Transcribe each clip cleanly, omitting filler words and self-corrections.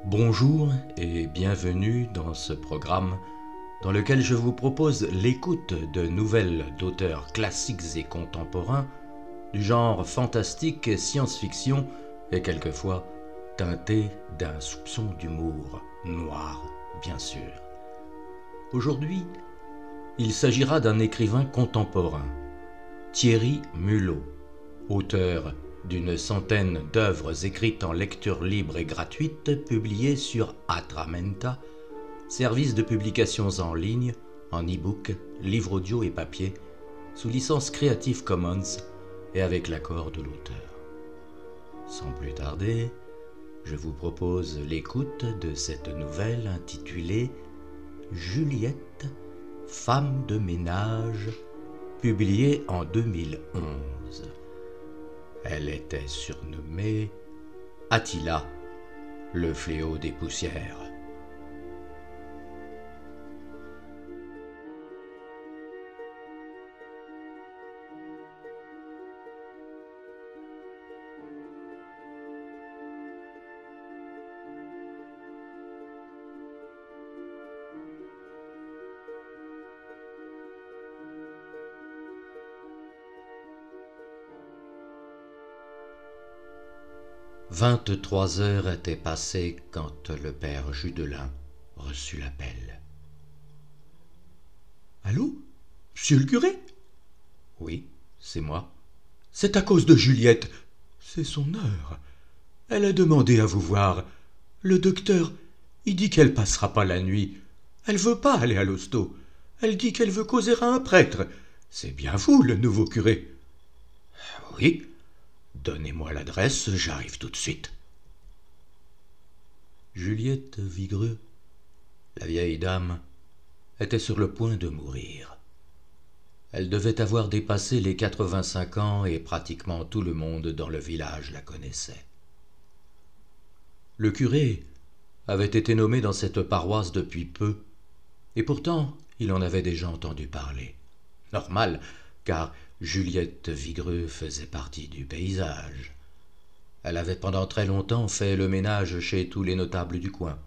Bonjour et bienvenue dans ce programme dans lequel je vous propose l'écoute de nouvelles d'auteurs classiques et contemporains du genre fantastique, science-fiction et quelquefois teinté d'un soupçon d'humour noir, bien sûr. Aujourd'hui, il s'agira d'un écrivain contemporain, Thierry Mulot, auteur d'une centaine d'œuvres écrites en lecture libre et gratuite publiées sur Atramenta, service de publications en ligne, en e-book, livre audio et papier, sous licence Creative Commons et avec l'accord de l'auteur. Sans plus tarder, je vous propose l'écoute de cette nouvelle intitulée Juliette, femme de ménage, publiée en 2011. Elle était surnommée Attila, le fléau des poussières. Vingt-trois heures étaient passées quand le père Judelin reçut l'appel. « Allô, monsieur le curé ?»« Oui, c'est moi. »« C'est à cause de Juliette. C'est son heure. Elle a demandé à vous voir. Le docteur, il dit qu'elle passera pas la nuit. Elle veut pas aller à l'hosto. Elle dit qu'elle veut causer à un prêtre. C'est bien vous, le nouveau curé. »« Oui. Donnez-moi l'adresse, j'arrive tout de suite. » Juliette Vigreux, la vieille dame, était sur le point de mourir. Elle devait avoir dépassé les 85 ans et pratiquement tout le monde dans le village la connaissait. Le curé avait été nommé dans cette paroisse depuis peu, et pourtant il en avait déjà entendu parler. Normal, car Juliette Vigreux faisait partie du paysage. Elle avait pendant très longtemps fait le ménage chez tous les notables du coin.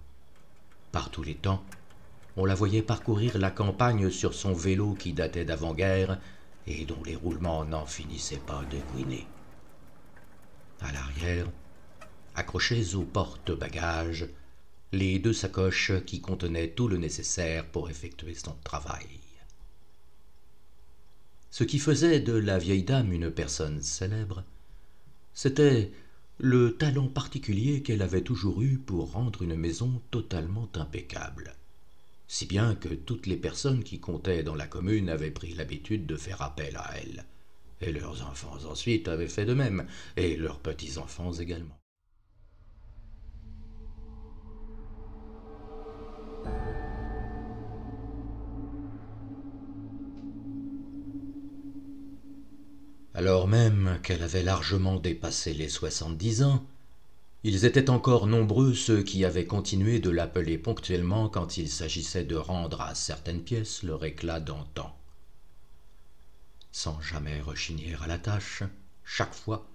Par tous les temps, on la voyait parcourir la campagne sur son vélo qui datait d'avant-guerre et dont les roulements n'en finissaient pas de couiner. À l'arrière, accrochées aux porte-bagages, les 2 sacoches qui contenaient tout le nécessaire pour effectuer son travail. Ce qui faisait de la vieille dame une personne célèbre, c'était le talent particulier qu'elle avait toujours eu pour rendre une maison totalement impeccable. Si bien que toutes les personnes qui comptaient dans la commune avaient pris l'habitude de faire appel à elle. Et leurs enfants ensuite avaient fait de même, et leurs petits-enfants également. Alors même qu'elle avait largement dépassé les 70 ans, ils étaient encore nombreux ceux qui avaient continué de l'appeler ponctuellement quand il s'agissait de rendre à certaines pièces leur éclat d'antan. Sans jamais rechigner à la tâche, chaque fois,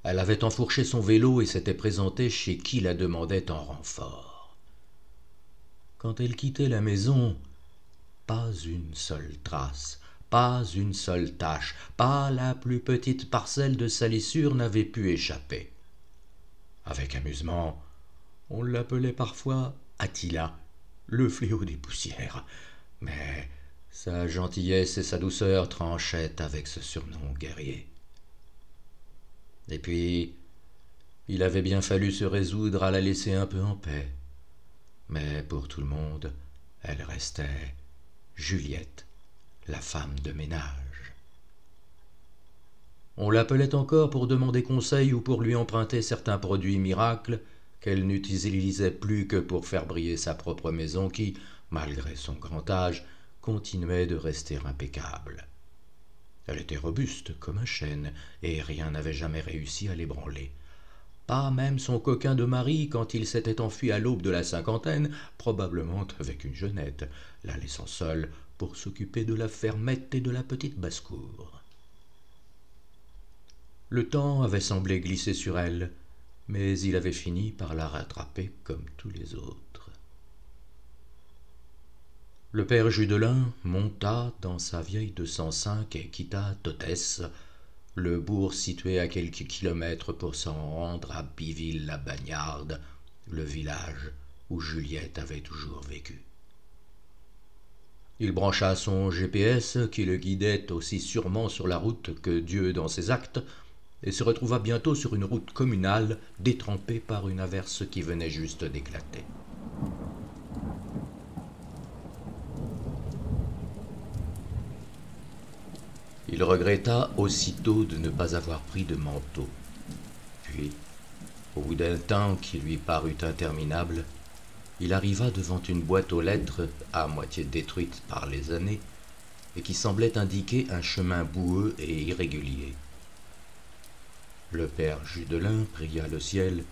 elle avait enfourché son vélo et s'était présentée chez qui la demandait en renfort. Quand elle quittait la maison, pas une seule trace, pas une seule tache, pas la plus petite parcelle de salissure n'avait pu échapper. Avec amusement, on l'appelait parfois Attila, le fléau des poussières, mais sa gentillesse et sa douceur tranchaient avec ce surnom guerrier. Et puis, il avait bien fallu se résoudre à la laisser un peu en paix. Mais pour tout le monde, elle restait Juliette, la femme de ménage. On l'appelait encore pour demander conseil ou pour lui emprunter certains produits miracles qu'elle n'utilisait plus que pour faire briller sa propre maison qui, malgré son grand âge, continuait de rester impeccable. Elle était robuste comme un chêne, et rien n'avait jamais réussi à l'ébranler. Pas même son coquin de mari quand il s'était enfui à l'aube de la cinquantaine, probablement avec une jeunette, la laissant seule pour s'occuper de la fermette et de la petite basse-cour. Le temps avait semblé glisser sur elle, mais il avait fini par la rattraper comme tous les autres. Le père Judelin monta dans sa vieille 205 et quitta Totès, le bourg situé à quelques kilomètres, pour s'en rendre à Biville-la-Bagnarde, le village où Juliette avait toujours vécu. Il brancha son GPS qui le guidait aussi sûrement sur la route que Dieu dans ses actes, et se retrouva bientôt sur une route communale détrempée par une averse qui venait juste d'éclater. Il regretta aussitôt de ne pas avoir pris de manteau. Puis, au bout d'un temps qui lui parut interminable, il arriva devant une boîte aux lettres à moitié détruite par les années et qui semblait indiquer un chemin boueux et irrégulier. Le père Judelin pria le ciel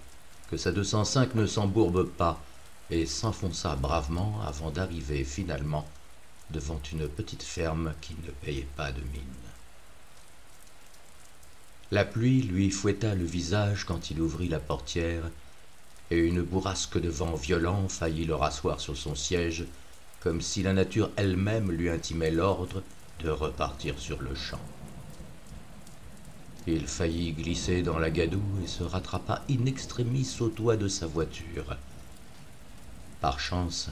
que sa 205 ne s'embourbe pas et s'enfonça bravement avant d'arriver finalement devant une petite ferme qui ne payait pas de mine. La pluie lui fouetta le visage quand il ouvrit la portière, et une bourrasque de vent violent faillit le rasseoir sur son siège, comme si la nature elle-même lui intimait l'ordre de repartir sur le champ. Il faillit glisser dans la gadoue et se rattrapa in extremis au toit de sa voiture. Par chance,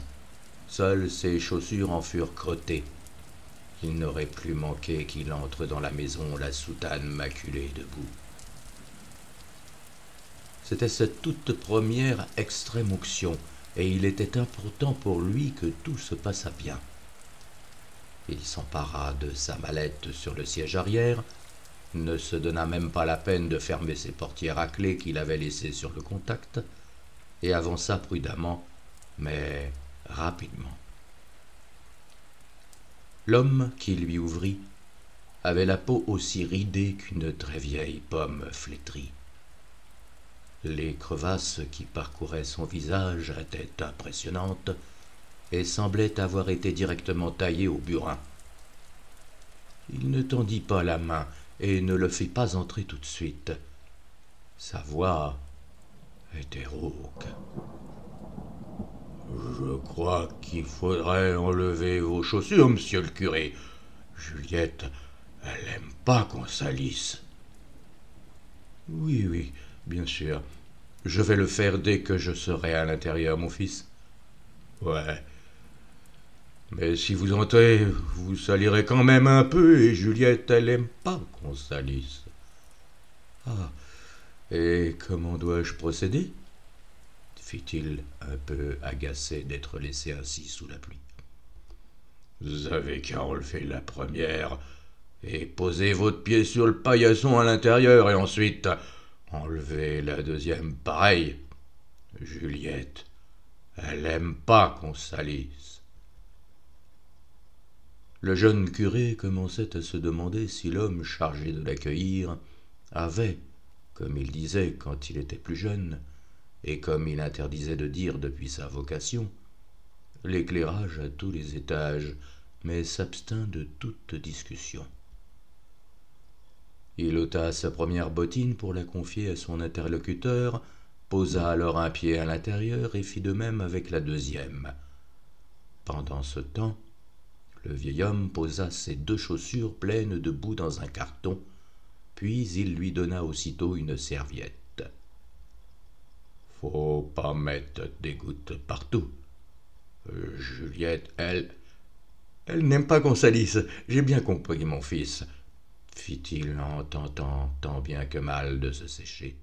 seules ses chaussures en furent crottées. Il n'aurait plus manqué qu'il entre dans la maison, la soutane maculée de boue. C'était cette toute première extrême onction, et il était important pour lui que tout se passât bien. Il s'empara de sa mallette sur le siège arrière, ne se donna même pas la peine de fermer ses portières à clé qu'il avait laissées sur le contact, et avança prudemment, mais rapidement. L'homme qui lui ouvrit avait la peau aussi ridée qu'une très vieille pomme flétrie. Les crevasses qui parcouraient son visage étaient impressionnantes et semblaient avoir été directement taillées au burin. Il ne tendit pas la main et ne le fit pas entrer tout de suite. Sa voix était rauque. « Je crois qu'il faudrait enlever vos chaussures, monsieur le curé. Juliette, elle n'aime pas qu'on salisse. »« Oui, bien sûr. Je vais le faire dès que je serai à l'intérieur, mon fils. »« Ouais. Mais si vous entrez, vous salirez quand même un peu, et Juliette, elle n'aime pas qu'on salisse. »« Ah, et comment dois-je procéder ?» fit-il, un peu agacé d'être laissé ainsi sous la pluie. « Vous avez qu'à enlever la première et poser votre pied sur le paillasson à l'intérieur, et ensuite enlever la deuxième pareil. Juliette, elle aime pas qu'on salisse. » Le jeune curé commençait à se demander si l'homme chargé de l'accueillir avait, comme il disait quand il était plus jeune, et comme il interdisait de dire depuis sa vocation, l'éclairage à tous les étages, mais s'abstint de toute discussion. Il ôta sa première bottine pour la confier à son interlocuteur, posa alors un pied à l'intérieur et fit de même avec la deuxième. Pendant ce temps, le vieil homme posa ses 2 chaussures pleines de boue dans un carton, puis il lui donna aussitôt une serviette. « Faut pas mettre des gouttes partout. Juliette, elle n'aime pas qu'on salisse, j'ai bien compris, mon fils, » fit-il en tentant tant bien que mal de se sécher.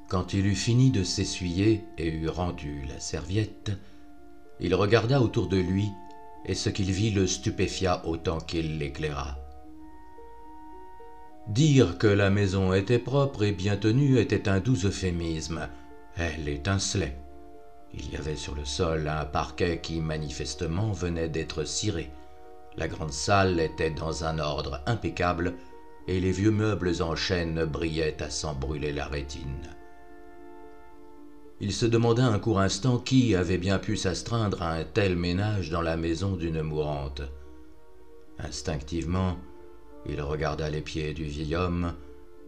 Quand il eut fini de s'essuyer et eut rendu la serviette, il regarda autour de lui, et ce qu'il vit le stupéfia autant qu'il l'éclaira. Dire que la maison était propre et bien tenue était un doux euphémisme. Elle étincelait. Il y avait sur le sol un parquet qui manifestement venait d'être ciré. La grande salle était dans un ordre impeccable, et les vieux meubles en chêne brillaient à s'en brûler la rétine. Il se demanda un court instant qui avait bien pu s'astreindre à un tel ménage dans la maison d'une mourante. Instinctivement, il regarda les pieds du vieil homme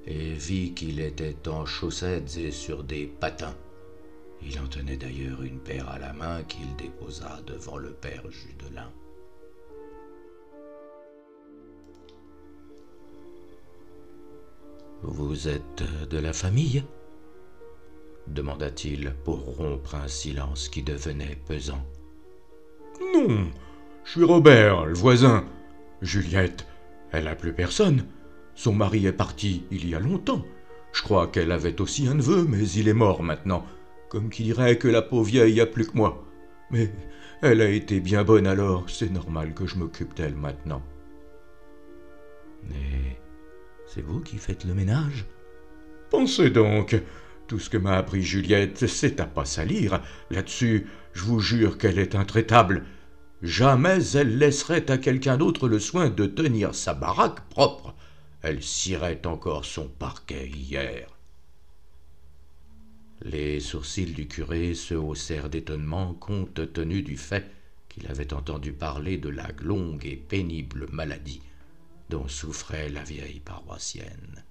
et vit qu'il était en chaussettes et sur des patins. Il en tenait d'ailleurs une paire à la main qu'il déposa devant le père Judelin. « Vous êtes de la famille ?» demanda-t-il pour rompre un silence qui devenait pesant. « Non, je suis Robert, le voisin. Juliette, elle n'a plus personne. Son mari est parti il y a longtemps. Je crois qu'elle avait aussi un neveu, mais il est mort maintenant. Comme qui dirait que la pauvre vieille a plus que moi. Mais elle a été bien bonne alors, c'est normal que je m'occupe d'elle maintenant. » « Mais c'est vous qui faites le ménage ?» ?»« Pensez donc, tout ce que m'a appris Juliette, c'est à pas salir. Là-dessus, je vous jure qu'elle est intraitable. Jamais elle laisserait à quelqu'un d'autre le soin de tenir sa baraque propre. Elle cirait encore son parquet hier. » Les sourcils du curé se haussèrent d'étonnement compte tenu du fait qu'il avait entendu parler de la longue et pénible maladie dont souffrait la vieille paroissienne.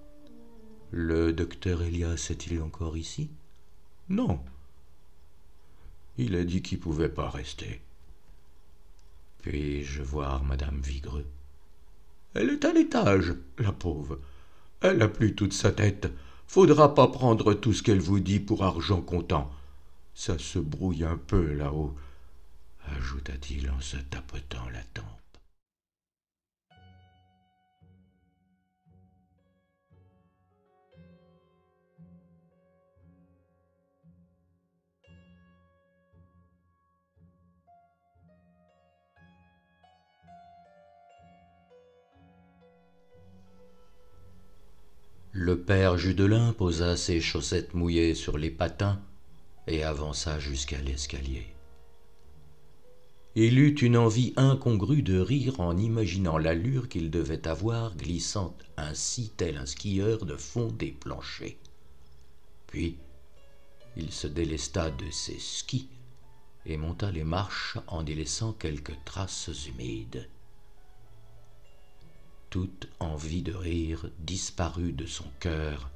« Le docteur Elias est-il encore ici ?»« Non. Il a dit qu'il ne pouvait pas rester. »« Puis-je voir madame Vigreux ?»« Elle est à l'étage, la pauvre. Elle a plus toute sa tête. Faudra pas prendre tout ce qu'elle vous dit pour argent comptant. Ça se brouille un peu là-haut, » ajouta-t-il en se tapotant la tempe. Le père Judelin posa ses chaussettes mouillées sur les patins et avança jusqu'à l'escalier. Il eut une envie incongrue de rire en imaginant l'allure qu'il devait avoir glissant ainsi tel un skieur de fond des planchers. Puis, il se délesta de ses skis et monta les marches en y laissant quelques traces humides. Toute envie de rire disparut de son cœur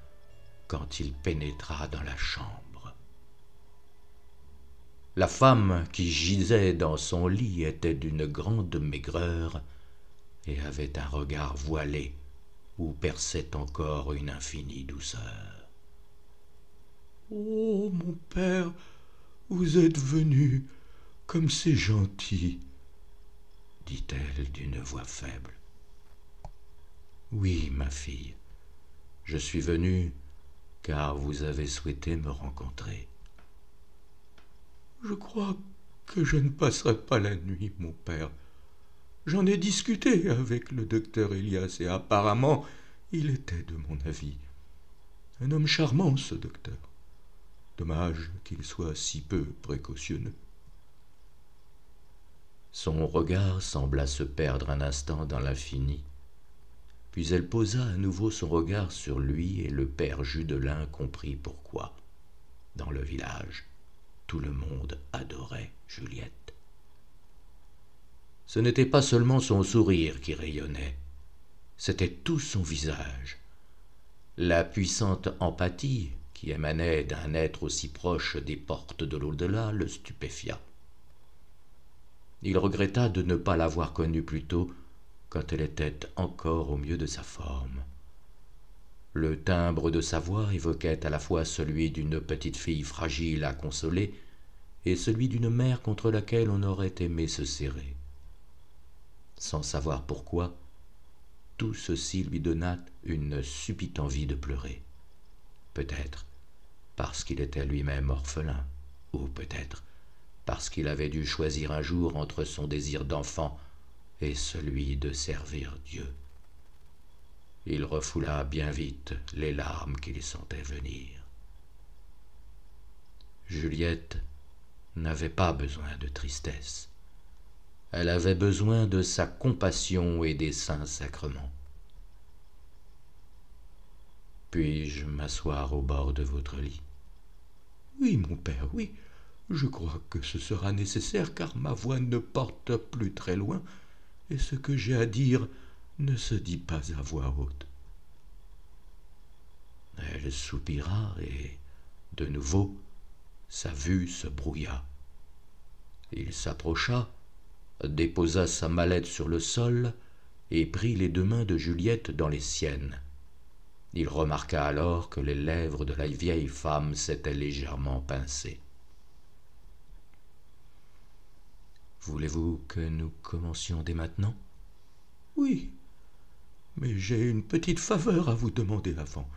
quand il pénétra dans la chambre. La femme qui gisait dans son lit était d'une grande maigreur et avait un regard voilé où perçait encore une infinie douceur. « Oh, mon père, vous êtes venu, comme c'est gentil, » dit-elle d'une voix faible. « Oui, ma fille, je suis venue car vous avez souhaité me rencontrer. »« Je crois que je ne passerai pas la nuit, mon père. J'en ai discuté avec le docteur Elias et apparemment, il était de mon avis. Un homme charmant, ce docteur. Dommage qu'il soit si peu précautionneux. » Son regard sembla se perdre un instant dans l'infini. Puis elle posa à nouveau son regard sur lui et le père Judelin comprit pourquoi. Dans le village, tout le monde adorait Juliette. Ce n'était pas seulement son sourire qui rayonnait, c'était tout son visage. La puissante empathie qui émanait d'un être aussi proche des portes de l'au-delà le stupéfia. Il regretta de ne pas l'avoir connue plus tôt, quand elle était encore au mieux de sa forme. Le timbre de sa voix évoquait à la fois celui d'une petite fille fragile à consoler et celui d'une mère contre laquelle on aurait aimé se serrer. Sans savoir pourquoi, tout ceci lui donna une subite envie de pleurer. Peut-être parce qu'il était lui-même orphelin, ou peut-être parce qu'il avait dû choisir un jour entre son désir d'enfant et celui de servir Dieu. Il refoula bien vite les larmes qu'il sentait venir. Juliette n'avait pas besoin de tristesse. Elle avait besoin de sa compassion et des saints sacrements. « Puis-je m'asseoir au bord de votre lit ?» Oui, mon père, oui. Je crois que ce sera nécessaire, car ma voix ne porte plus très loin, et ce que j'ai à dire ne se dit pas à voix haute. » Elle soupira et, de nouveau, sa vue se brouilla. Il s'approcha, déposa sa mallette sur le sol et prit les 2 mains de Juliette dans les siennes. Il remarqua alors que les lèvres de la vieille femme s'étaient légèrement pincées. « Voulez-vous que nous commencions dès maintenant ?»« Oui, mais j'ai une petite faveur à vous demander avant.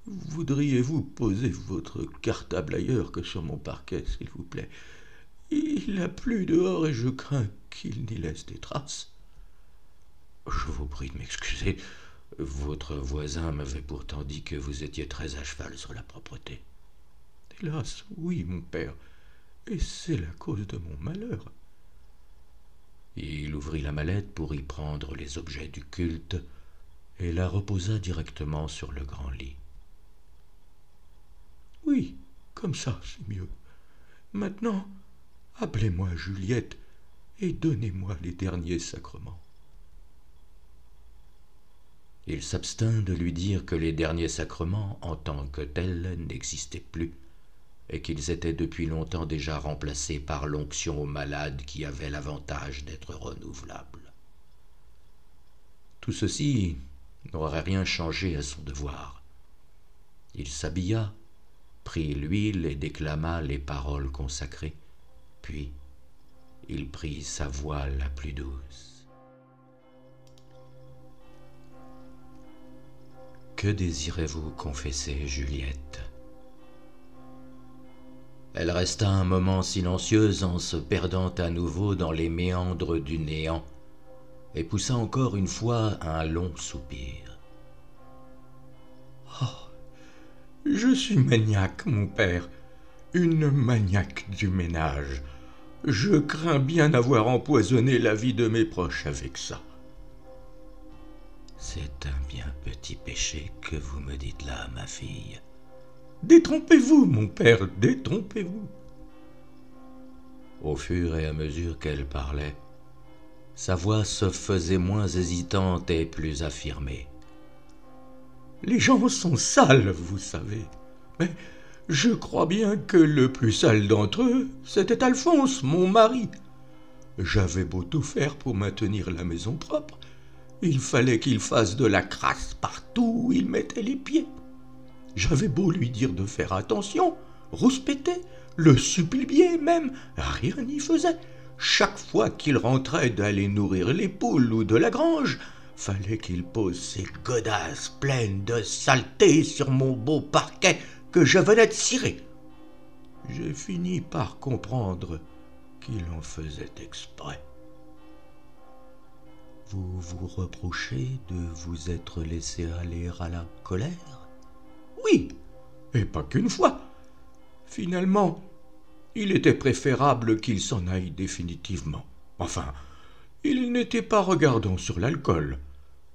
Voudriez-vous poser votre cartable ailleurs que sur mon parquet, s'il vous plaît? Il a plu dehors et je crains qu'il n'y laisse des traces. » »« Je vous prie de m'excuser. Votre voisin m'avait pourtant dit que vous étiez très à cheval sur la propreté. » »« Hélas, oui, mon père, et c'est la cause de mon malheur. » Il ouvrit la mallette pour y prendre les objets du culte et la reposa directement sur le grand lit. « Oui, comme ça, c'est mieux. Maintenant, appelez-moi Juliette et donnez-moi les derniers sacrements. » Il s'abstint de lui dire que les derniers sacrements, en tant que tels, n'existaient plus, et qu'ils étaient depuis longtemps déjà remplacés par l'onction aux malades qui avait l'avantage d'être renouvelable. Tout ceci n'aurait rien changé à son devoir. Il s'habilla, prit l'huile et déclama les paroles consacrées, puis il prit sa voix la plus douce. Que désirez-vous confesser, Juliette ? Elle resta un moment silencieuse en se perdant à nouveau dans les méandres du néant et poussa encore une fois un long soupir. « Oh, je suis maniaque, mon père, une maniaque du ménage. Je crains bien avoir empoisonné la vie de mes proches avec ça. » »« C'est un bien petit péché que vous me dites là, ma fille. » »« Détrompez-vous, mon père, détrompez-vous. » Au fur et à mesure qu'elle parlait, sa voix se faisait moins hésitante et plus affirmée. « Les gens sont sales, vous savez, mais je crois bien que le plus sale d'entre eux, c'était Alphonse, mon mari. J'avais beau tout faire pour maintenir la maison propre, il fallait qu'il fasse de la crasse partout où il mettait les pieds. J'avais beau lui dire de faire attention, rouspéter, le supplier même, rien n'y faisait. Chaque fois qu'il rentrait d'aller nourrir les poules ou de la grange, fallait qu'il pose ses godasses pleines de saleté sur mon beau parquet que je venais de cirer. J'ai fini par comprendre qu'il en faisait exprès. »« Vous vous reprochez de vous être laissé aller à la colère ? » ?»« Oui, et pas qu'une fois. Finalement, il était préférable qu'il s'en aille définitivement. Enfin, il n'était pas regardant sur l'alcool.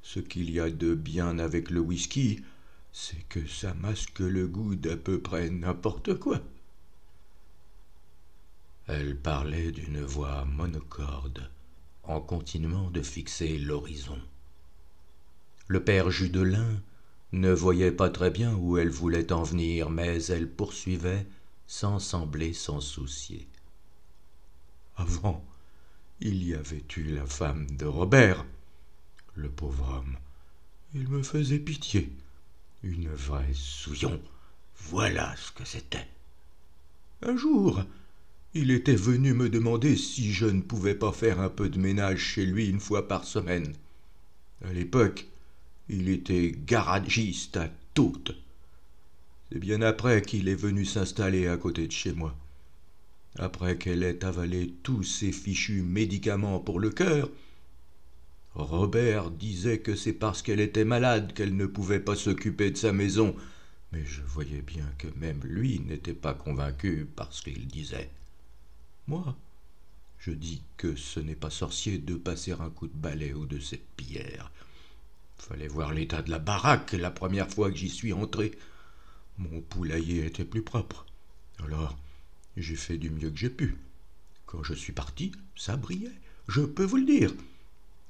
Ce qu'il y a de bien avec le whisky, c'est que ça masque le goût d'à peu près n'importe quoi. » Elle parlait d'une voix monocorde, en continuant de fixer l'horizon. Le père Judelin ne voyait pas très bien où elle voulait en venir, mais elle poursuivait sans sembler s'en soucier. « Avant, il y avait eu la femme de Robert. Le pauvre homme, il me faisait pitié. Une vraie souillon, voilà ce que c'était. Un jour, il était venu me demander si je ne pouvais pas faire un peu de ménage chez lui une fois par semaine. À l'époque, il était garagiste à Taute. C'est bien après qu'il est venu s'installer à côté de chez moi. Après qu'elle ait avalé tous ses fichus médicaments pour le cœur, Robert disait que c'est parce qu'elle était malade qu'elle ne pouvait pas s'occuper de sa maison, mais je voyais bien que même lui n'était pas convaincu par ce qu'il disait. Moi, je dis que ce n'est pas sorcier de passer un coup de balai ou de cette pierre. Fallait voir l'état de la baraque la première fois que j'y suis entré. Mon poulailler était plus propre. Alors, j'ai fait du mieux que j'ai pu. Quand je suis parti, ça brillait, je peux vous le dire.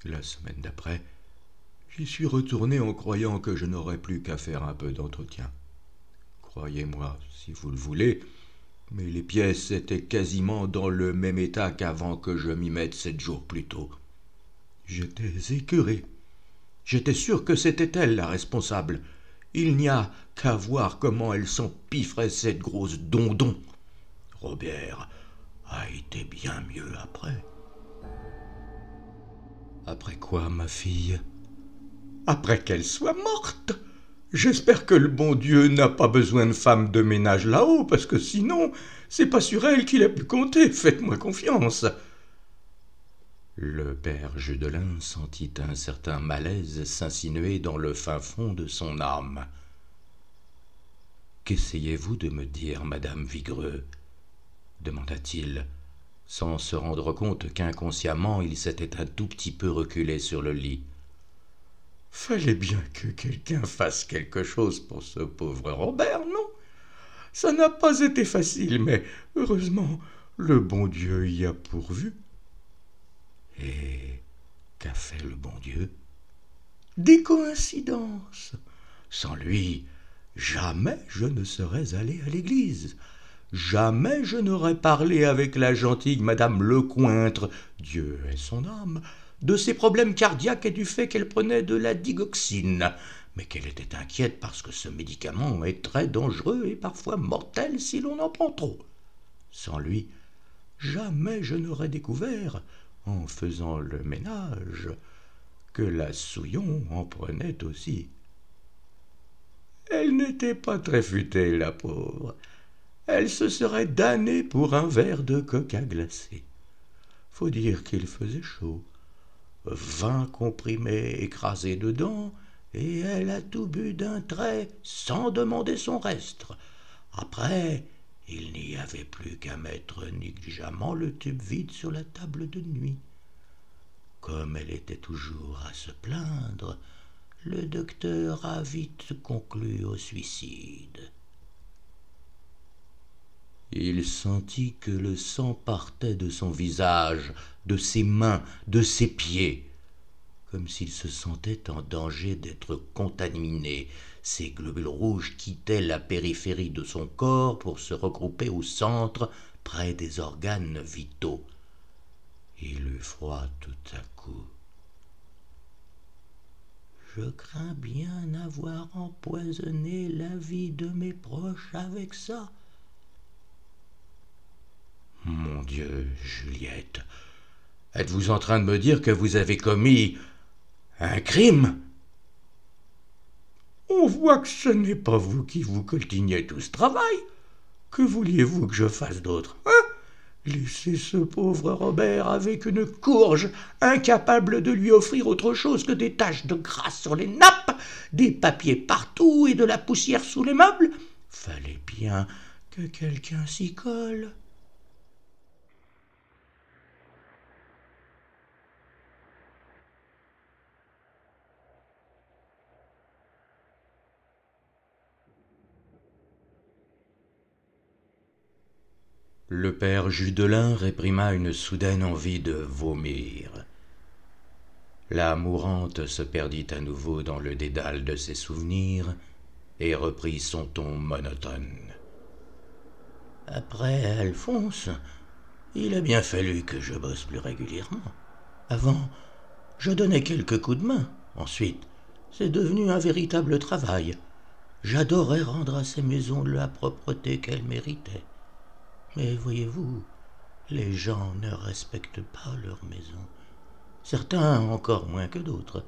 La semaine d'après, j'y suis retourné en croyant que je n'aurais plus qu'à faire un peu d'entretien. Croyez-moi, si vous le voulez, mais les pièces étaient quasiment dans le même état qu'avant que je m'y mette 7 jours plus tôt. J'étais écœuré. J'étais sûr que c'était elle la responsable. Il n'y a qu'à voir comment elle s'empifferait, cette grosse dondon. Robert a été bien mieux après. Après quoi, ma fille? Après qu'elle soit morte. J'espère que le bon Dieu n'a pas besoin de femme de ménage là-haut, parce que sinon, c'est pas sur elle qu'il a pu compter. Faites-moi confiance. Le père Judelin sentit un certain malaise s'insinuer dans le fin fond de son âme. « Qu'essayez-vous de me dire, madame Vigreux ?» demanda-t-il, sans se rendre compte qu'inconsciemment il s'était un tout petit peu reculé sur le lit. « Fallait bien que quelqu'un fasse quelque chose pour ce pauvre Robert, non? Ça n'a pas été facile, mais heureusement, le bon Dieu y a pourvu. » Et qu'a fait le bon Dieu? Des coïncidences. Sans lui, jamais je ne serais allé à l'église. Jamais je n'aurais parlé avec la gentille madame Lecointre, Dieu ait son âme, de ses problèmes cardiaques et du fait qu'elle prenait de la digoxine, mais qu'elle était inquiète parce que ce médicament est très dangereux et parfois mortel si l'on en prend trop. Sans lui, jamais je n'aurais découvert, en faisant le ménage, que la Souillon en prenait aussi. Elle n'était pas très futée, la pauvre. Elle se serait damnée pour un verre de coca glacé. Faut dire qu'il faisait chaud. 20 comprimés écrasés dedans, et elle a tout bu d'un trait sans demander son reste. Après, il n'y avait plus qu'à mettre négligemment le tube vide sur la table de nuit. Comme elle était toujours à se plaindre, le docteur a vite conclu au suicide. Il sentit que le sang partait de son visage, de ses mains, de ses pieds, comme s'il se sentait en danger d'être contaminé. Ses globules rouges quittaient la périphérie de son corps pour se regrouper au centre, près des organes vitaux. Il eut froid tout à coup. « Je crains bien avoir empoisonné la vie de mes proches avec ça. » « Mon Dieu, Juliette, êtes-vous en train de me dire que vous avez commis un crime ?» « On voit que ce n'est pas vous qui vous coltiniez tout ce travail. Que vouliez-vous que je fasse d'autre, hein? Laissez ce pauvre Robert avec une courge, incapable de lui offrir autre chose que des taches de gras sur les nappes, des papiers partout et de la poussière sous les meubles. Fallait bien que quelqu'un s'y colle. » Le père Judelin réprima une soudaine envie de vomir. La mourante se perdit à nouveau dans le dédale de ses souvenirs et reprit son ton monotone. « Après Alphonse, il a bien fallu que je bosse plus régulièrement. Avant, je donnais quelques coups de main. Ensuite, c'est devenu un véritable travail. J'adorais rendre à ces maisons la propreté qu'elles méritaient. Mais voyez-vous, les gens ne respectent pas leurs maisons. Certains encore moins que d'autres.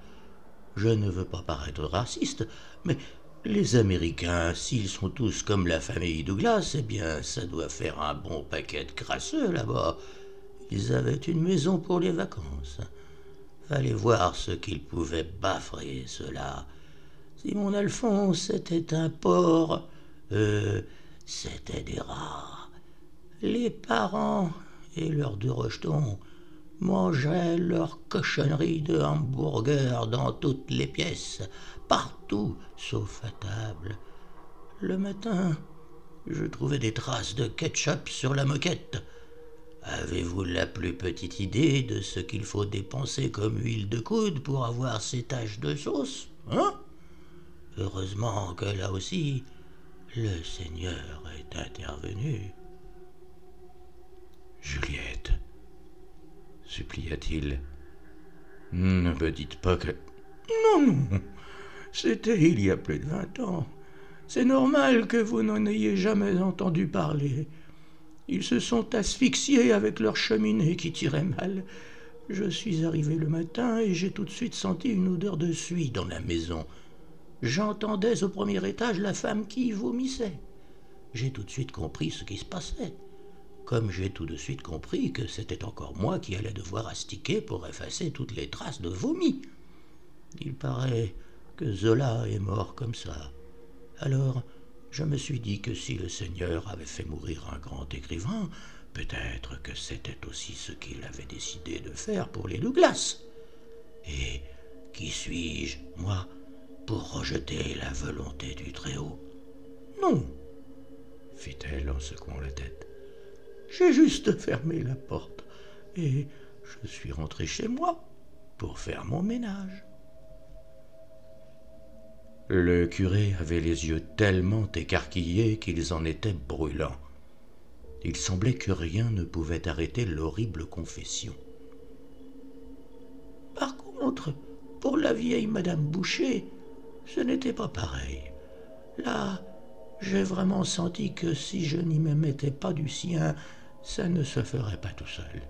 Je ne veux pas paraître raciste, mais les Américains, s'ils sont tous comme la famille Douglas, eh bien, ça doit faire un bon paquet de crasseux là-bas. Ils avaient une maison pour les vacances. Fallait voir ce qu'ils pouvaient baffrer, ceux-là. Si mon Alphonse était un porc, c'était des rats. Les parents et leurs 2 rejetons mangeaient leur cochonnerie de hamburger dans toutes les pièces, partout sauf à table. Le matin, je trouvais des traces de ketchup sur la moquette. Avez-vous la plus petite idée de ce qu'il faut dépenser comme huile de coude pour avoir ces taches de sauce, hein? Heureusement que là aussi, le Seigneur est intervenu. Juliette, supplia-t-il, ne me dites pas que... Non, non, c'était il y a plus de 20 ans. C'est normal que vous n'en ayez jamais entendu parler. Ils se sont asphyxiés avec leur cheminée qui tirait mal. Je suis arrivé le matin et j'ai tout de suite senti une odeur de suie dans la maison. J'entendais au premier étage la femme qui vomissait. J'ai tout de suite compris ce qui se passait. Comme j'ai tout de suite compris que c'était encore moi qui allais devoir astiquer pour effacer toutes les traces de vomi. Il paraît que Zola est mort comme ça. Alors, je me suis dit que si le Seigneur avait fait mourir un grand écrivain, peut-être que c'était aussi ce qu'il avait décidé de faire pour les Douglas. Et qui suis-je, moi, pour rejeter la volonté du Très-Haut? Non, fit-elle en secouant la tête. J'ai juste fermé la porte et je suis rentré chez moi pour faire mon ménage. Le curé avait les yeux tellement écarquillés qu'ils en étaient brûlants. Il semblait que rien ne pouvait arrêter l'horrible confession. Par contre, pour la vieille Madame Boucher, ce n'était pas pareil. Là, j'ai vraiment senti que si je n'y me mettais pas du sien, ça ne se ferait pas tout seul.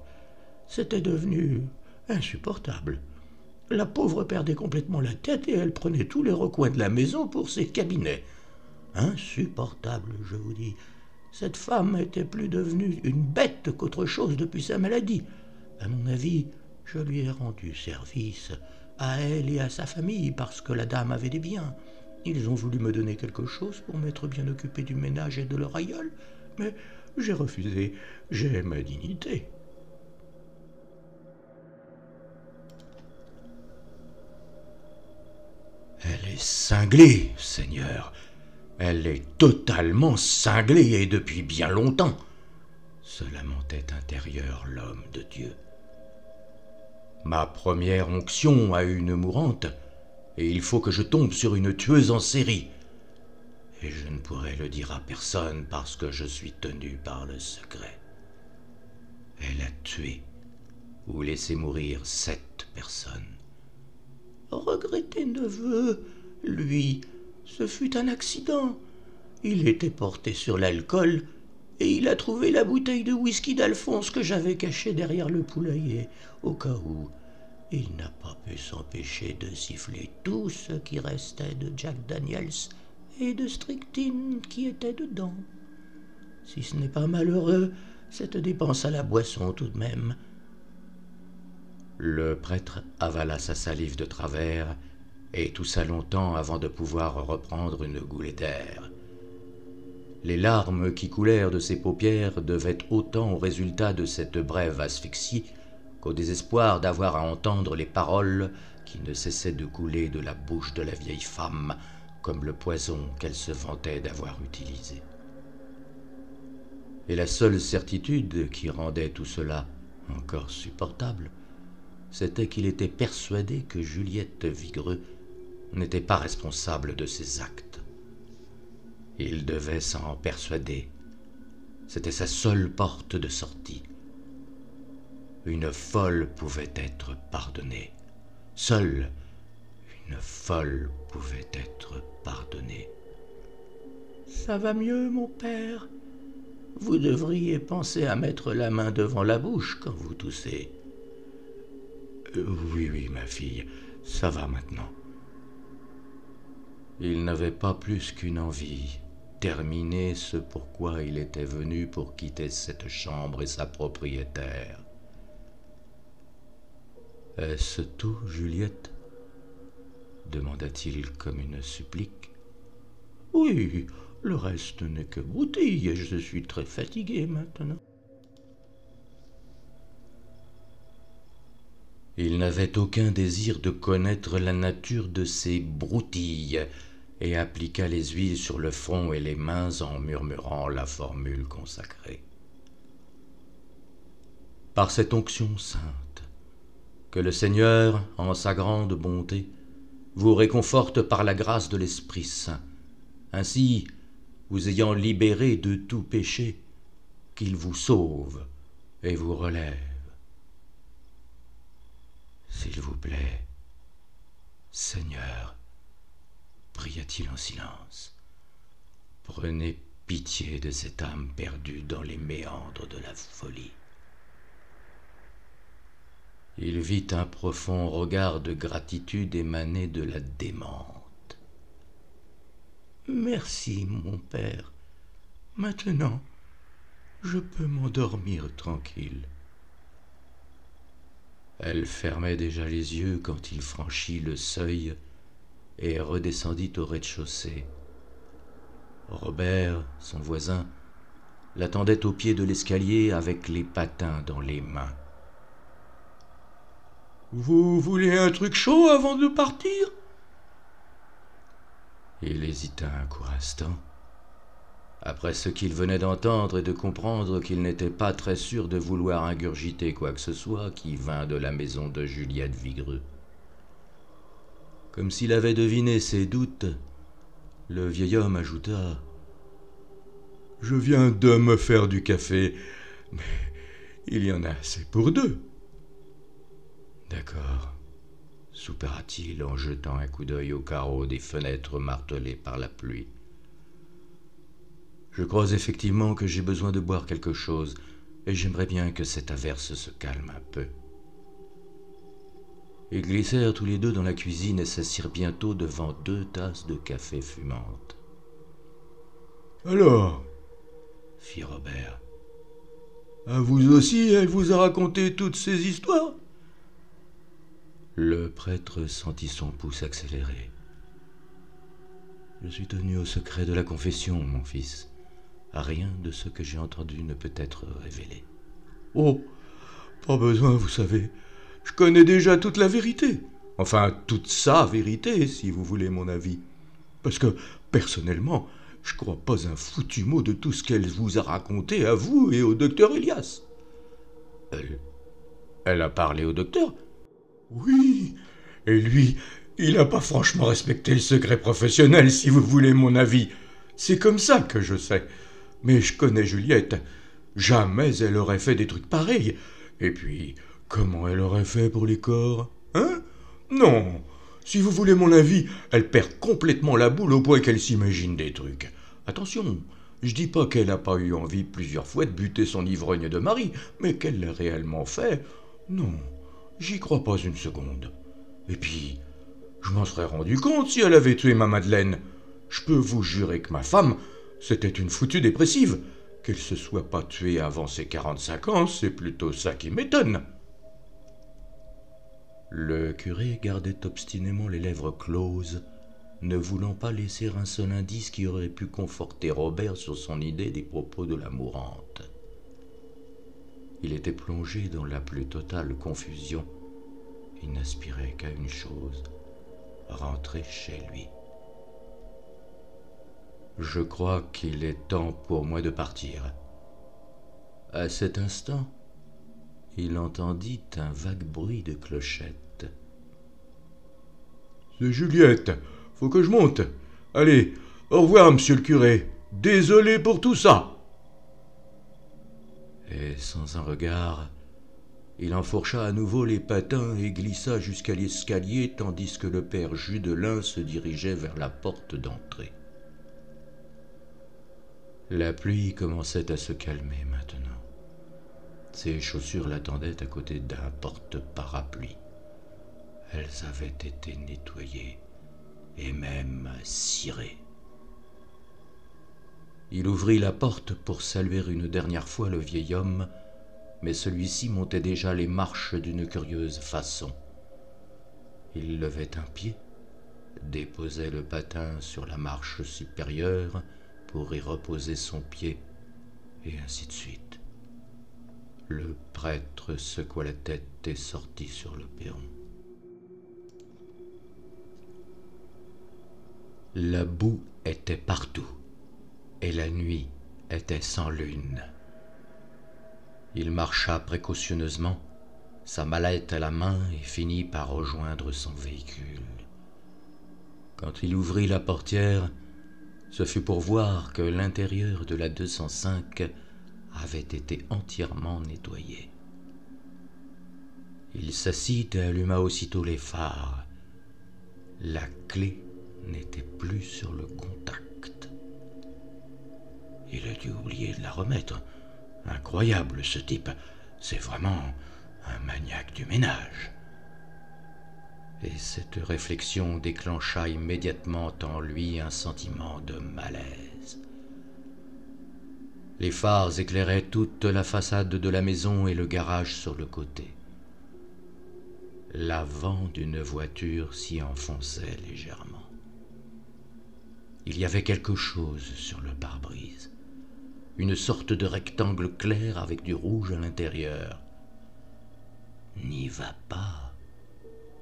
C'était devenu insupportable. La pauvre perdait complètement la tête et elle prenait tous les recoins de la maison pour ses cabinets. Insupportable, je vous dis. Cette femme était plus devenue une bête qu'autre chose depuis sa maladie. À mon avis, je lui ai rendu service, à elle et à sa famille, parce que la dame avait des biens. Ils ont voulu me donner quelque chose pour m'être bien occupé du ménage et de leur aïeul, mais j'ai refusé. J'ai ma dignité. Elle est cinglée, Seigneur. Elle est totalement cinglée et depuis bien longtemps, se lamentait intérieur l'homme de Dieu. Ma première onction a une mourante, et il faut que je tombe sur une tueuse en série. Et je ne pourrai le dire à personne parce que je suis tenu par le secret. Elle a tué ou laissé mourir 7 personnes. Regrettez, neveu, lui, ce fut un accident. Il était porté sur l'alcool et il a trouvé la bouteille de whisky d'Alphonse que j'avais cachée derrière le poulailler, au cas où. Il n'a pas pu s'empêcher de siffler tout ce qui restait de Jack Daniels et de strychnine qui était dedans. Si ce n'est pas malheureux, cette dépense à la boisson tout de même. Le prêtre avala sa salive de travers et toussa longtemps avant de pouvoir reprendre une goulée d'air. Les larmes qui coulèrent de ses paupières devaient autant au résultat de cette brève asphyxie qu'au désespoir d'avoir à entendre les paroles qui ne cessaient de couler de la bouche de la vieille femme comme le poison qu'elle se vantait d'avoir utilisé. Et la seule certitude qui rendait tout cela encore supportable, c'était qu'il était persuadé que Juliette Vigreux n'était pas responsable de ses actes. Il devait s'en persuader. C'était sa seule porte de sortie. Une folle pouvait être pardonnée. Seule une folle pouvait être pardonnée. Ça va mieux, mon père? Vous devriez penser à mettre la main devant la bouche quand vous toussez. Oui, ma fille, ça va maintenant. Il n'avait pas plus qu'une envie, terminer ce pourquoi il était venu pour quitter cette chambre et sa propriétaire. « Est-ce tout, Juliette ?» demanda-t-il comme une supplique. « Oui, le reste n'est que broutille et je suis très fatigué maintenant. » Il n'avait aucun désir de connaître la nature de ces broutilles, et appliqua les huiles sur le front et les mains en murmurant la formule consacrée. Par cette onction sainte, que le Seigneur, en sa grande bonté, vous réconforte par la grâce de l'Esprit Saint, ainsi, vous ayant libéré de tout péché, qu'il vous sauve et vous relève. S'il vous plaît, Seigneur, pria-t-il en silence, prenez pitié de cette âme perdue dans les méandres de la folie. Il vit un profond regard de gratitude émaner de la démente. « Merci, mon père. Maintenant, je peux m'endormir tranquille. » Elle fermait déjà les yeux quand il franchit le seuil et redescendit au rez-de-chaussée. Robert, son voisin, l'attendait au pied de l'escalier avec les patins dans les mains. « Vous voulez un truc chaud avant de partir ?» Il hésita un court instant. Après ce qu'il venait d'entendre et de comprendre qu'il n'était pas très sûr de vouloir ingurgiter quoi que ce soit qui vint de la maison de Juliette Vigreux. Comme s'il avait deviné ses doutes, le vieil homme ajouta « Je viens de me faire du café, mais il y en a assez pour deux. » « D'accord, » soupira-t-il en jetant un coup d'œil aux carreaux des fenêtres martelés par la pluie. « Je crois effectivement que j'ai besoin de boire quelque chose, et j'aimerais bien que cette averse se calme un peu. » Ils glissèrent tous les deux dans la cuisine et s'assirent bientôt devant 2 tasses de café fumantes. « Alors » fit Robert. « À vous aussi, elle vous a raconté toutes ces histoires ?» Le prêtre sentit son pouce accélérer. « Je suis tenu au secret de la confession, mon fils. Rien de ce que j'ai entendu ne peut être révélé. »« Oh, pas besoin, vous savez. Je connais déjà toute la vérité. Enfin, toute sa vérité, si vous voulez mon avis. Parce que, personnellement, je crois pas un foutu mot de tout ce qu'elle vous a raconté à vous et au docteur Elias. »« Elle a parlé au docteur ?»« Oui, et lui, il n'a pas franchement respecté le secret professionnel, si vous voulez mon avis. C'est comme ça que je sais. Mais je connais Juliette. Jamais elle aurait fait des trucs pareils. Et puis, comment elle aurait fait pour les corps? Hein? Non, si vous voulez mon avis, elle perd complètement la boule au point qu'elle s'imagine des trucs. Attention, je dis pas qu'elle n'a pas eu envie plusieurs fois de buter son ivrogne de mari, mais qu'elle l'a réellement fait, non. J'y crois pas une seconde. Et puis, je m'en serais rendu compte si elle avait tué ma Madeleine. Je peux vous jurer que ma femme, c'était une foutue dépressive. Qu'elle se soit pas tuée avant ses 45 ans, c'est plutôt ça qui m'étonne. Le curé gardait obstinément les lèvres closes, ne voulant pas laisser un seul indice qui aurait pu conforter Robert sur son idée des propos de la mourante. Il était plongé dans la plus totale confusion. Il n'aspirait qu'à une chose, rentrer chez lui. « Je crois qu'il est temps pour moi de partir. » À cet instant, il entendit un vague bruit de clochette. « C'est Juliette, faut que je monte. Allez, au revoir, monsieur le curé. Désolé pour tout ça. » Et sans un regard, il enfourcha à nouveau les patins et glissa jusqu'à l'escalier tandis que le père Judelin se dirigeait vers la porte d'entrée. La pluie commençait à se calmer maintenant. Ses chaussures l'attendaient à côté d'un porte-parapluie. Elles avaient été nettoyées et même cirées. Il ouvrit la porte pour saluer une dernière fois le vieil homme, mais celui-ci montait déjà les marches d'une curieuse façon. Il levait un pied, déposait le patin sur la marche supérieure pour y reposer son pied, et ainsi de suite. Le prêtre secoua la tête et sortit sur le perron. La boue était partout, et la nuit était sans lune. Il marcha précautionneusement, sa mallette à la main, et finit par rejoindre son véhicule. Quand il ouvrit la portière, ce fut pour voir que l'intérieur de la 205 avait été entièrement nettoyé. Il s'assit et alluma aussitôt les phares. La clé n'était plus sur le contact. Il a dû oublier de la remettre. Incroyable, ce type. C'est vraiment un maniaque du ménage. Et cette réflexion déclencha immédiatement en lui un sentiment de malaise. Les phares éclairaient toute la façade de la maison et le garage sur le côté. L'avant d'une voiture s'y enfonçait légèrement. Il y avait quelque chose sur le pare-brise, une sorte de rectangle clair avec du rouge à l'intérieur. « N'y va pas »,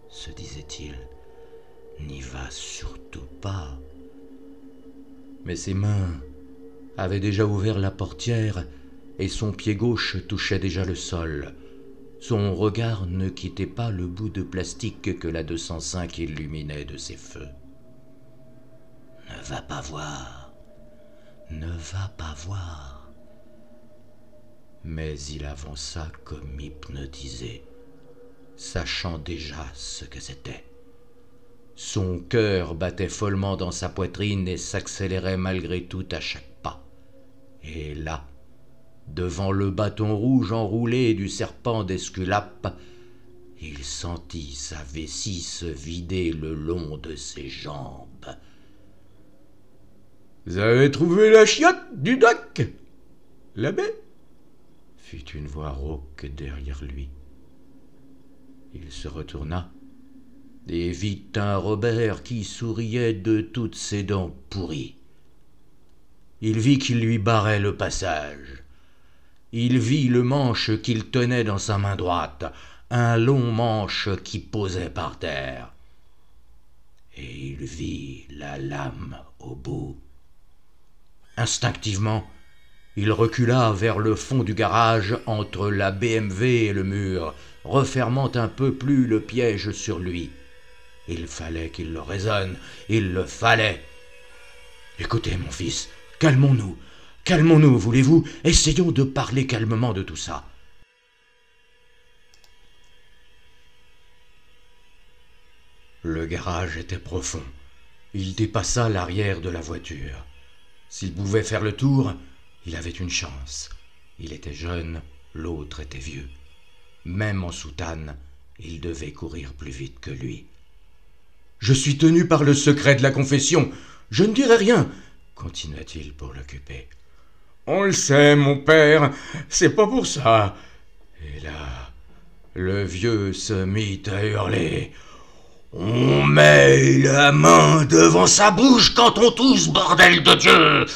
se disait-il, « n'y va surtout pas ». Mais ses mains avaient déjà ouvert la portière et son pied gauche touchait déjà le sol. Son regard ne quittait pas le bout de plastique que la 205 illuminait de ses feux. « Ne va pas voir, ne va pas voir. » Mais il avança comme hypnotisé, sachant déjà ce que c'était. Son cœur battait follement dans sa poitrine et s'accélérait malgré tout à chaque pas. Et là, devant le bâton rouge enroulé du serpent d'Esculape, il sentit sa vessie se vider le long de ses jambes. « Vous avez trouvé la chiotte du doc, l'abbé ?» fit une voix rauque derrière lui. Il se retourna et vit un Robert qui souriait de toutes ses dents pourries. Il vit qu'il lui barrait le passage. Il vit le manche qu'il tenait dans sa main droite, un long manche qui posait par terre. Et il vit la lame au bout. Instinctivement, il recula vers le fond du garage entre la BMW et le mur, refermant un peu plus le piège sur lui. Il fallait qu'il le raisonne, il le fallait. « Écoutez, mon fils, calmons-nous, voulez-vous? Essayons de parler calmement de tout ça. » Le garage était profond. Il dépassa l'arrière de la voiture. S'il pouvait faire le tour, il avait une chance. Il était jeune, l'autre était vieux. Même en soutane, il devait courir plus vite que lui. « Je suis tenu par le secret de la confession. Je ne dirai rien, » continua-t-il pour l'occuper. « On le sait, mon père, c'est pas pour ça. » Et là, le vieux se mit à hurler. « On met la main devant sa bouche quand on tousse, bordel de Dieu!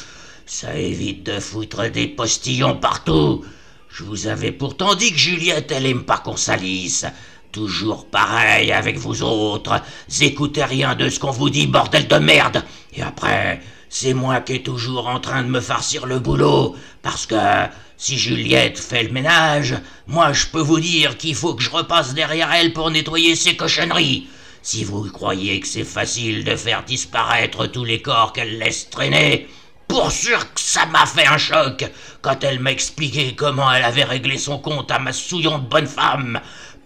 Ça évite de foutre des postillons partout. Je vous avais pourtant dit que Juliette, elle aime pas qu'on salisse. Toujours pareil avec vous autres. Écoutez rien de ce qu'on vous dit, bordel de merde. Et après, c'est moi qui est toujours en train de me farcir le boulot. Parce que si Juliette fait le ménage, moi je peux vous dire qu'il faut que je repasse derrière elle pour nettoyer ses cochonneries. Si vous croyez que c'est facile de faire disparaître tous les corps qu'elle laisse traîner, pour sûr que ça m'a fait un choc quand elle m'a expliqué comment elle avait réglé son compte à ma souillante bonne femme.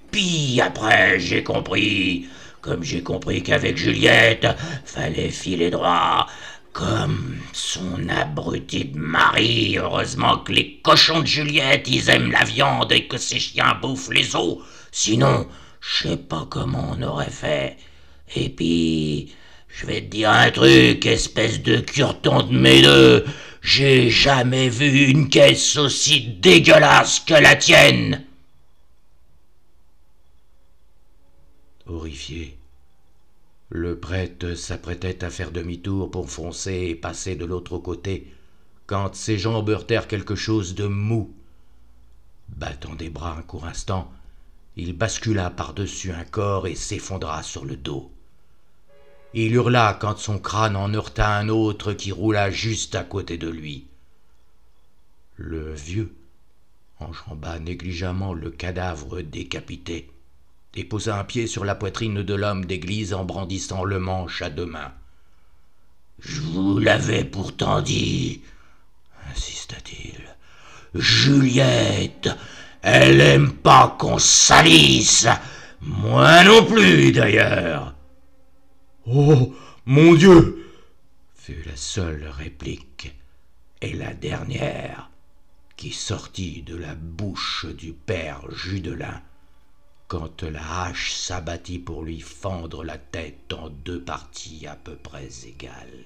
Puis après, j'ai compris, comme j'ai compris qu'avec Juliette, fallait filer droit, comme son abruti de mari. Heureusement que les cochons de Juliette, ils aiment la viande et que ces chiens bouffent les os. Sinon, je sais pas comment on aurait fait. Et puis, je vais te dire un truc, espèce de curton de mes deux. J'ai jamais vu une caisse aussi dégueulasse que la tienne. Horrifié, le prêtre s'apprêtait à faire demi-tour pour foncer et passer de l'autre côté, quand ses jambes heurtèrent quelque chose de mou. Battant des bras un court instant, il bascula par-dessus un corps et s'effondra sur le dos. Il hurla quand son crâne en heurta un autre qui roula juste à côté de lui. Le vieux enjamba négligemment le cadavre décapité et posa un pied sur la poitrine de l'homme d'église en brandissant le manche à 2 mains. « Je vous l'avais pourtant dit, insista-t-il. Juliette, elle aime pas qu'on salisse. Moi non plus, d'ailleurs. » « Oh, mon Dieu !» fut la seule réplique, et la dernière, qui sortit de la bouche du père Judelin, quand la hache s'abattit pour lui fendre la tête en 2 parties à peu près égales.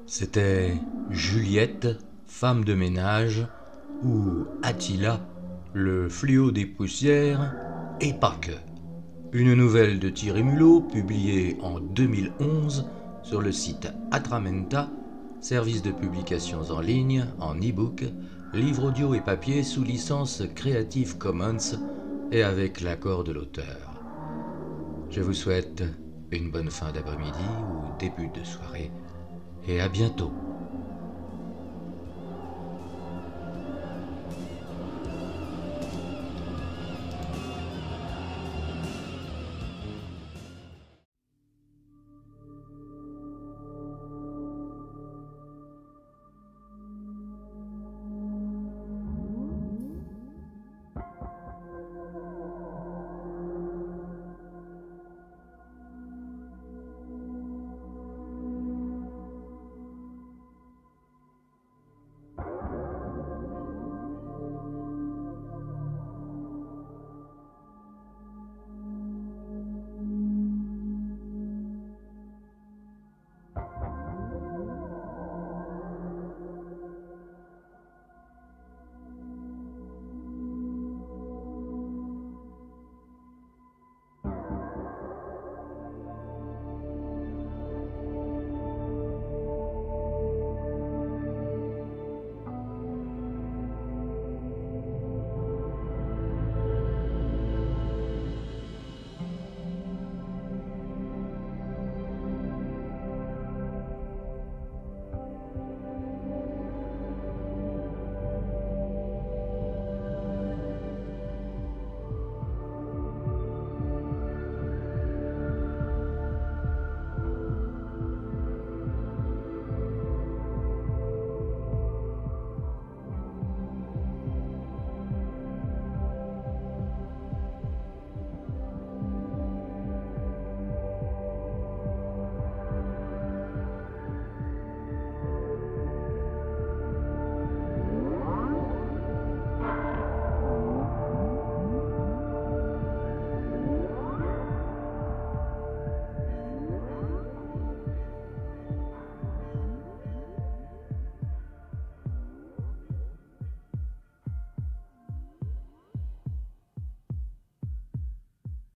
C'était Juliette, femme de ménage, ou Attila, le fléau des poussières, et pas que. Une nouvelle de Thierry Mulot, publiée en 2011 sur le site Atramenta, service de publications en ligne, en e-book, livre audio et papier sous licence Creative Commons et avec l'accord de l'auteur. Je vous souhaite une bonne fin d'après-midi ou début de soirée et à bientôt.